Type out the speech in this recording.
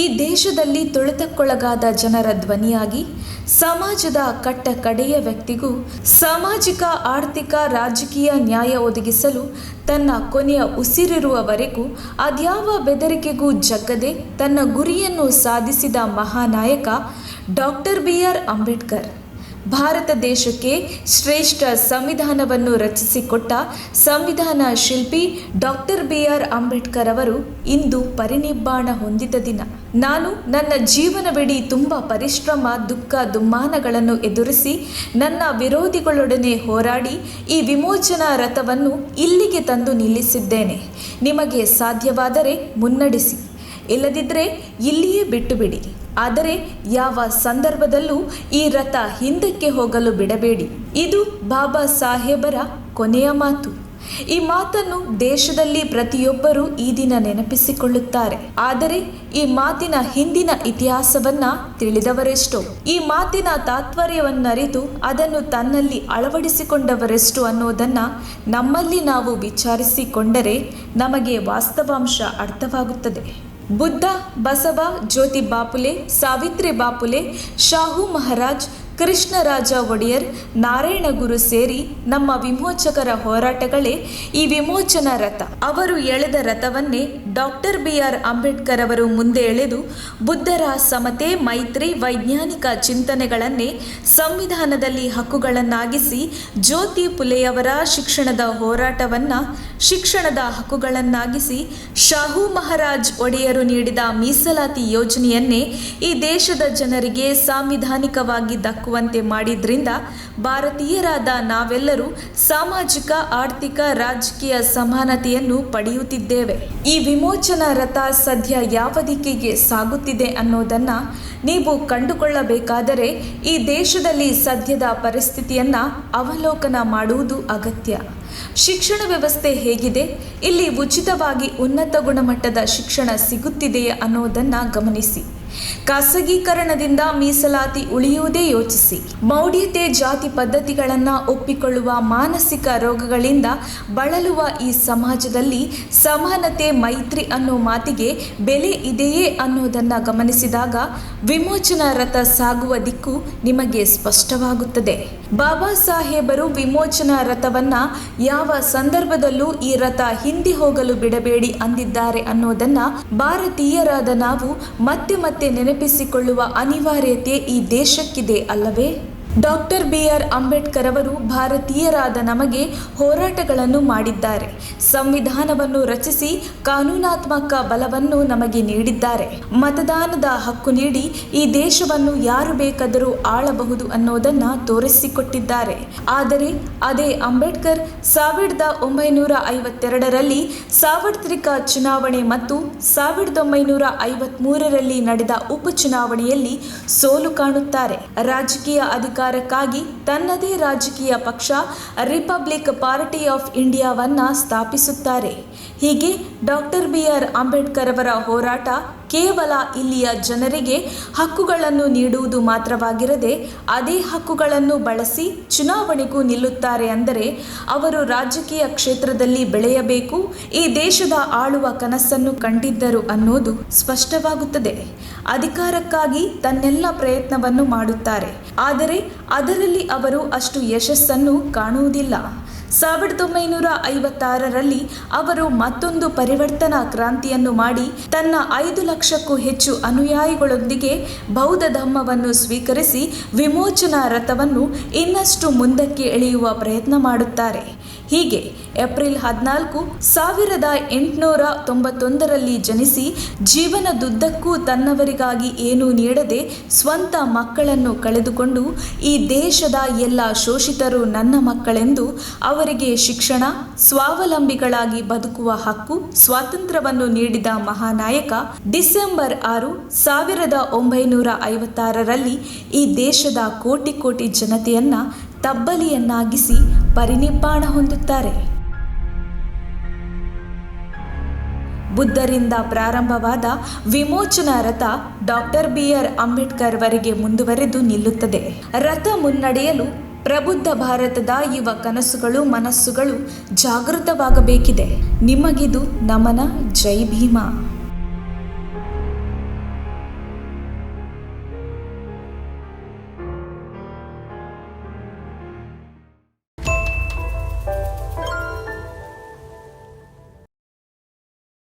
ಈ ದೇಶದಲ್ಲಿ ತುಳಿತಕ್ಕೊಳಗಾದ ಜನರ ಧ್ವನಿಯಾಗಿ ಸಮಾಜದ ಕಟ್ಟ ಕಡೆಯ ವ್ಯಕ್ತಿಗೂ ಸಾಮಾಜಿಕ ಆರ್ಥಿಕ ರಾಜಕೀಯ ನ್ಯಾಯ ಒದಗಿಸಲು ತನ್ನ ಕೊನೆಯ ಉಸಿರಿರುವವರೆಗೂ ಅದ್ಯಾವ ಬೆದರಿಕೆಗೂ ಜಗ್ಗದೆ ತನ್ನ ಗುರಿಯನ್ನು ಸಾಧಿಸಿದ ಮಹಾನಾಯಕ ಡಾಕ್ಟರ್ ಬಿ.ಆರ್. ಅಂಬೇಡ್ಕರ್. ಭಾರತ ದೇಶಕ್ಕೆ ಶ್ರೇಷ್ಠ ಸಂವಿಧಾನವನ್ನು ರಚಿಸಿಕೊಟ್ಟ ಸಂವಿಧಾನ ಶಿಲ್ಪಿ ಡಾಕ್ಟರ್ ಬಿ.ಆರ್. ಅಂಬೇಡ್ಕರ್ ಅವರು ಇಂದು ಪರಿನಿಬ್ಬಾಣ ಹೊಂದಿದ ದಿನ. ನಾನು ನನ್ನ ಜೀವನವಿಡೀ ತುಂಬ ಪರಿಶ್ರಮ, ದುಃಖ, ದುಮ್ಮಾನಗಳನ್ನು ಎದುರಿಸಿ ನನ್ನ ವಿರೋಧಿಗಳೊಡನೆ ಹೋರಾಡಿ ಈ ವಿಮೋಚನಾ ರಥವನ್ನು ಇಲ್ಲಿಗೆ ತಂದು ನಿಲ್ಲಿಸಿದ್ದೇನೆ. ನಿಮಗೆ ಸಾಧ್ಯವಾದರೆ ಮುನ್ನಡೆಸಿ, ಇಲ್ಲದಿದ್ದರೆ ಇಲ್ಲಿಯೇ ಬಿಟ್ಟು ಬಿಡಿ. ಆದರೆ ಯಾವ ಸಂದರ್ಭದಲ್ಲೂ ಈ ರಥ ಹಿಂದಕ್ಕೆ ಹೋಗಲು ಬಿಡಬೇಡಿ. ಇದು ಬಾಬಾ ಸಾಹೇಬರ ಕೊನೆಯ ಮಾತು. ಈ ಮಾತನ್ನು ದೇಶದಲ್ಲಿ ಪ್ರತಿಯೊಬ್ಬರೂ ಈ ದಿನ ನೆನಪಿಸಿಕೊಳ್ಳುತ್ತಾರೆ. ಆದರೆ ಈ ಮಾತಿನ ಹಿಂದಿನ ಇತಿಹಾಸವನ್ನ ತಿಳಿದವರೆಷ್ಟೋ? ಈ ಮಾತಿನ ತಾತ್ಪರ್ಯವನ್ನರಿತು ಅದನ್ನು ತನ್ನಲ್ಲಿ ಅಳವಡಿಸಿಕೊಂಡವರೆಷ್ಟು ಅನ್ನೋದನ್ನ ನಮ್ಮಲ್ಲಿ ನಾವು ವಿಚಾರಿಸಿಕೊಂಡರೆ ನಮಗೆ ವಾಸ್ತವಾಂಶ ಅರ್ಥವಾಗುತ್ತದೆ. ಬುದ್ಧ, ಬಸವ, ಜ್ಯೋತಿ ಬಾಪುಲೆ, ಸಾವಿತ್ರಿ ಬಾಪುಲೆ, ಶಾಹು ಮಹಾರಾಜ್, ಕೃಷ್ಣರಾಜ ಒಡೆಯರ್, ನಾರಾಯಣ ಗುರು ಸೇರಿ ನಮ್ಮ ವಿಮೋಚಕರ ಹೋರಾಟಗಳೇ ಈ ವಿಮೋಚನಾ ರಥ. ಅವರು ಎಳೆದ ರಥವನ್ನೇ ಡಾಕ್ಟರ್ ಬಿ.ಆರ್. ಅಂಬೇಡ್ಕರ್ ಅವರು ಮುಂದೆ ಎಳೆದು ಬುದ್ಧರ ಸಮತೆ, ಮೈತ್ರಿ, ವೈಜ್ಞಾನಿಕ ಚಿಂತನೆಗಳನ್ನೇ ಸಂವಿಧಾನದಲ್ಲಿ ಹಕ್ಕುಗಳನ್ನಾಗಿಸಿ, ಜ್ಯೋತಿ ಪುಲೆಯವರ ಶಿಕ್ಷಣದ ಹೋರಾಟವನ್ನು ಶಿಕ್ಷಣದ ಹಕ್ಕುಗಳನ್ನಾಗಿಸಿ, ಶಾಹು ಮಹಾರಾಜ್ ಒಡೆಯರು ನೀಡಿದ ಮೀಸಲಾತಿ ಯೋಜನೆಯನ್ನೇ ಈ ದೇಶದ ಜನರಿಗೆ ಸಾಂವಿಧಾನಿಕವಾಗಿ ದಕ್ಕುವಂತೆ ಮಾಡಿದ್ರಿಂದ ಭಾರತೀಯರಾದ ನಾವೆಲ್ಲರೂ ಸಾಮಾಜಿಕ, ಆರ್ಥಿಕ, ರಾಜಕೀಯ ಸಮಾನತೆಯನ್ನು ಪಡೆಯುತ್ತಿದ್ದೇವೆ. ಈ ವಿಮೋಚನಾ ರಥ ಸದ್ಯ ಯಾವ ದಿಕ್ಕಿಗೆ ಸಾಗುತ್ತಿದೆ ಅನ್ನೋದನ್ನ ನೀವು ಕಂಡುಕೊಳ್ಳಬೇಕಾದರೆ ಈ ದೇಶದಲ್ಲಿ ಸದ್ಯದ ಪರಿಸ್ಥಿತಿಯನ್ನು ಅವಲೋಕನ ಮಾಡುವುದು ಅಗತ್ಯ. ಶಿಕ್ಷಣ ವ್ಯವಸ್ಥೆ ಹೇಗಿದೆ? ಇಲ್ಲಿ ಉಚಿತವಾಗಿ ಉನ್ನತ ಗುಣಮಟ್ಟದ ಶಿಕ್ಷಣ ಸಿಗುತ್ತಿದೆಯೇ ಅನ್ನೋದನ್ನು ಗಮನಿಸಿ. ಖಾಸಗೀಕರಣದಿಂದ ಮೀಸಲಾತಿ ಉಳಿಯುವುದೇ ಯೋಚಿಸಿ. ಮೌಢ್ಯತೆ, ಜಾತಿ ಪದ್ಧತಿಗಳನ್ನು ಒಪ್ಪಿಕೊಳ್ಳುವ ಮಾನಸಿಕ ರೋಗಗಳಿಂದ ಬಳಲುವ ಈ ಸಮಾಜದಲ್ಲಿ ಸಮಾನತೆ, ಮೈತ್ರಿ ಅನ್ನೋ ಮಾತಿಗೆ ಬೆಲೆ ಇದೆಯೇ ಅನ್ನೋದನ್ನು ಗಮನಿಸಿದಾಗ ವಿಮೋಚನಾ ರಥ ಸಾಗುವ ದಿಕ್ಕು ನಿಮಗೆ ಸ್ಪಷ್ಟವಾಗುತ್ತದೆ. ಬಾಬಾ ಸಾಹೇಬರು ವಿಮೋಚನಾ ರಥವನ್ನ ಯಾವ ಸಂದರ್ಭದಲ್ಲೂ ಈ ರಥ ಹಿಂದೆ ಹೋಗಲು ಬಿಡಬೇಡಿ ಅಂದಿದ್ದಾರೆ ಅನ್ನೋದನ್ನ ಭಾರತೀಯರಾದ ನಾವು ಮತ್ತೆ ಮತ್ತೆ ನೆನಪಿಸಿಕೊಳ್ಳುವ ಅನಿವಾರ್ಯತೆ ಈ ದೇಶಕ್ಕಿದೆ ಅಲ್ಲವೇ? Doctor B R. ಅಂಬೇಡ್ಕರ್ ಅವರು ಭಾರತೀಯರಾದ ನಮಗೆ ಹೋರಾಟಗಳನ್ನು ಮಾಡಿದ್ದಾರೆ. ಸಂವಿಧಾನವನ್ನು ರಚಿಸಿ ಕಾನೂನಾತ್ಮಕ ಬಲವನ್ನು ನಮಗೆ ನೀಡಿದ್ದಾರೆ. ಮತದಾನದ ಹಕ್ಕು ನೀಡಿ ಈ ದೇಶವನ್ನು ಯಾರು ಬೇಕಾದರೂ ಆಳಬಹುದು ಅನ್ನೋದನ್ನು ತೋರಿಸಿಕೊಟ್ಟಿದ್ದಾರೆ. ಆದರೆ ಅದೇ ಅಂಬೇಡ್ಕರ್ 1952ರಲ್ಲಿ ಸಾರ್ವತ್ರಿಕ ಚುನಾವಣೆ ಮತ್ತು 1953ರಲ್ಲಿ ನಡೆದ ಉಪಚುನಾವಣೆಯಲ್ಲಿ ಸೋಲು ಕಾಣುತ್ತಾರೆ. ರಾಜಕೀಯ ಅಧಿಕಾರಕ್ಕಾಗಿ ತನ್ನದೇ ರಾಜಕೀಯ ಪಕ್ಷ ರಿಪಬ್ಲಿಕ್ ಪಾರ್ಟಿ ಆಫ್ ಇಂಡಿಯಾವನ್ನ ಸ್ಥಾಪಿಸುತ್ತಾರೆ. ಹೀಗೆ ಡಾಕ್ಟರ್ ಬಿ.ಆರ್. ಅಂಬೇಡ್ಕರ್ ಅವರ ಹೋರಾಟ ಕೇವಲ ಇಲ್ಲಿಯ ಜನರಿಗೆ ಹಕ್ಕುಗಳನ್ನು ನೀಡುವುದು ಮಾತ್ರವಾಗಿರದೆ ಅದೇ ಹಕ್ಕುಗಳನ್ನು ಬಳಸಿ ಚುನಾವಣೆಗೂ ನಿಲ್ಲುತ್ತಾರೆ. ಅಂದರೆ ಅವರು ರಾಜಕೀಯ ಕ್ಷೇತ್ರದಲ್ಲಿ ಬೆಳೆಯಬೇಕು, ಈ ದೇಶದ ಆಳುವ ಕನಸನ್ನು ಕಂಡಿದ್ದರು ಅನ್ನೋದು ಸ್ಪಷ್ಟವಾಗುತ್ತದೆ. ಅಧಿಕಾರಕ್ಕಾಗಿ ತನ್ನೆಲ್ಲ ಪ್ರಯತ್ನವನ್ನು ಮಾಡುತ್ತಾರೆ. ಆದರೆ ಅದರಲ್ಲಿ ಅವರು ಅಷ್ಟು ಯಶಸ್ಸನ್ನು ಕಾಣುವುದಿಲ್ಲ. 1956ರಲ್ಲಿ ಅವರು ಮತ್ತೊಂದು ಪರಿವರ್ತನಾ ಕ್ರಾಂತಿಯನ್ನು ಮಾಡಿ ತನ್ನ 5 ಲಕ್ಷಕ್ಕೂ ಹೆಚ್ಚು ಅನುಯಾಯಿಗಳೊಂದಿಗೆ ಬೌದ್ಧ ಧರ್ಮವನ್ನು ಸ್ವೀಕರಿಸಿ ವಿಮೋಚನಾ ರಥವನ್ನು ಇನ್ನಷ್ಟು ಮುಂದಕ್ಕೆ ಎಳೆಯುವ ಪ್ರಯತ್ನ ಮಾಡುತ್ತಾರೆ. ಹೀಗೆ ಏಪ್ರಿಲ್ 14, 1891ರಲ್ಲಿ ಜನಿಸಿ ಜೀವನದುದ್ದಕ್ಕೂ ತನ್ನವರಿಗಾಗಿ ಏನೂ ನೀಡದೆ ಸ್ವಂತ ಮಕ್ಕಳನ್ನು ಕಳೆದುಕೊಂಡು ಈ ದೇಶದ ಎಲ್ಲ ಶೋಷಿತರು ನನ್ನ ಮಕ್ಕಳೆಂದು ಅವರಿಗೆ ಶಿಕ್ಷಣ, ಸ್ವಾವಲಂಬಿಗಳಾಗಿ ಬದುಕುವ ಹಕ್ಕು, ಸ್ವಾತಂತ್ರ್ಯವನ್ನು ನೀಡಿದ ಮಹಾನಾಯಕ ಡಿಸೆಂಬರ್ 6, 1956ರಲ್ಲಿ ಈ ದೇಶದ ಕೋಟಿ ಕೋಟಿ ಜನತೆಯನ್ನ ತಬ್ಬಲಿಯನ್ನಾಗಿಸಿ ಪರಿನಿಬ್ಬಾಣ ಹೊಂದುತ್ತಾರೆ. ಬುದ್ಧರಿಂದ ಪ್ರಾರಂಭವಾದ ವಿಮೋಚನಾ ರಥ ಡಾಕ್ಟರ್ ಬಿ.ಆರ್. ಅಂಬೇಡ್ಕರ್ ವರೆಗೆ ಮುಂದುವರೆದು ನಿಲ್ಲುತ್ತದೆ. ರಥ ಮುನ್ನಡೆಯಲು ಪ್ರಬುದ್ಧ ಭಾರತದ ಯುವ ಕನಸುಗಳು, ಮನಸ್ಸುಗಳು ಜಾಗೃತವಾಗಬೇಕಿದೆ. ನಿಮಗಿದು ನಮನ. ಜೈ ಭೀಮ.